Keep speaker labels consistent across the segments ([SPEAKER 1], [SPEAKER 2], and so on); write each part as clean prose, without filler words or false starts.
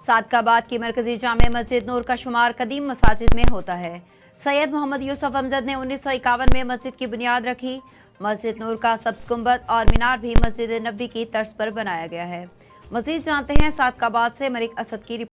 [SPEAKER 1] सादकाबाद की मरकजी जामे मस्जिद नूर का शुमार कदीम मसाजिद में होता है। सैयद मोहम्मद यूसुफ अमजद ने 1951 में मस्जिद की बुनियाद रखी। मस्जिद नूर का सब्ज गुंबद और मीनार भी मस्जिद नबी की तर्ज पर बनाया गया है। मजीद जानते हैं सादकाबाद से मलिक असद की रिपोर्ट।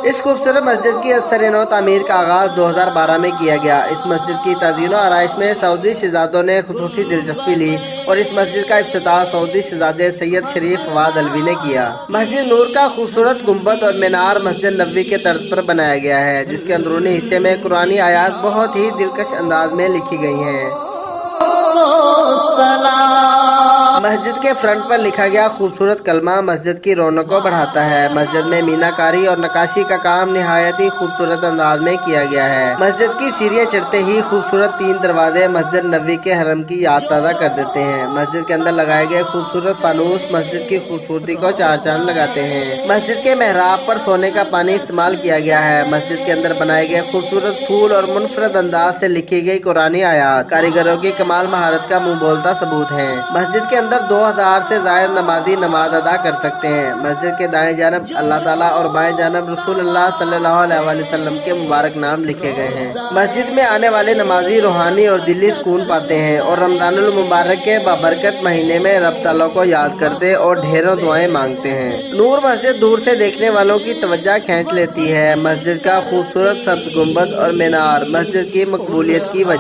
[SPEAKER 2] इस खूबसूरत मस्जिद की असर नौ तामीर का आगाज़ 2012 में किया गया। इस मस्जिद की तज़ीन और आराइश में सऊदी शहजादों ने खुसूसी दिलचस्पी ली और इस मस्जिद का इफ्तिताह सऊदी शहजादे सैयद शरीफ फवाद अलवी ने किया। मस्जिद नूर का खूबसूरत गुंबद और मीनार मस्जिद नबी के तर्ज पर बनाया गया है, जिसके अंदरूनी हिस्से में कुरानी आयात बहुत ही दिलकश अंदाज में लिखी गई हैं। मस्जिद के फ्रंट पर लिखा गया खूबसूरत कलमा मस्जिद की रौनक को बढ़ाता है। मस्जिद में मीनाकारी और नक्काशी का काम निहायत ही खूबसूरत अंदाज में किया गया है। मस्जिद की सीढ़ियाँ चढ़ते ही खूबसूरत 3 दरवाजे मस्जिद नबी के हरम की याद ताज़ा कर देते हैं। मस्जिद के अंदर लगाए गए खूबसूरत फानूस मस्जिद की खूबसूरती को 4 चांद लगाते हैं। मस्जिद के मेहराब पर सोने का पानी इस्तेमाल किया गया है। मस्जिद के अंदर बनाए गए खूबसूरत फूल और मुनफरद अंदाज से लिखी गई कुरानी आयात कारीगरों की कमाल महारत का मुंह बोलता सबूत है। मस्जिद के अंदर 2000 से ज़ायद नमाजी नमाज अदा कर सकते हैं। मस्जिद के दाएं जानब अल्लाह ताला और बाएं जानब रसूलुल्लाह सल्लल्लाहु अलैहि वसल्लम के मुबारक नाम लिखे गए हैं। मस्जिद में आने वाले नमाजी रूहानी और दिली सुकून पाते हैं और रमजानुल मुबारक के बाबरकत महीने में रब ताला को याद करते और ढेरों दुआएं मांगते हैं। नूर मस्जिद दूर से देखने वालों की तवज्जो खींच लेती है। मस्जिद का खूबसूरत सब्ज गुंबद और मीनार मस्जिद की मकबूलियत की वजह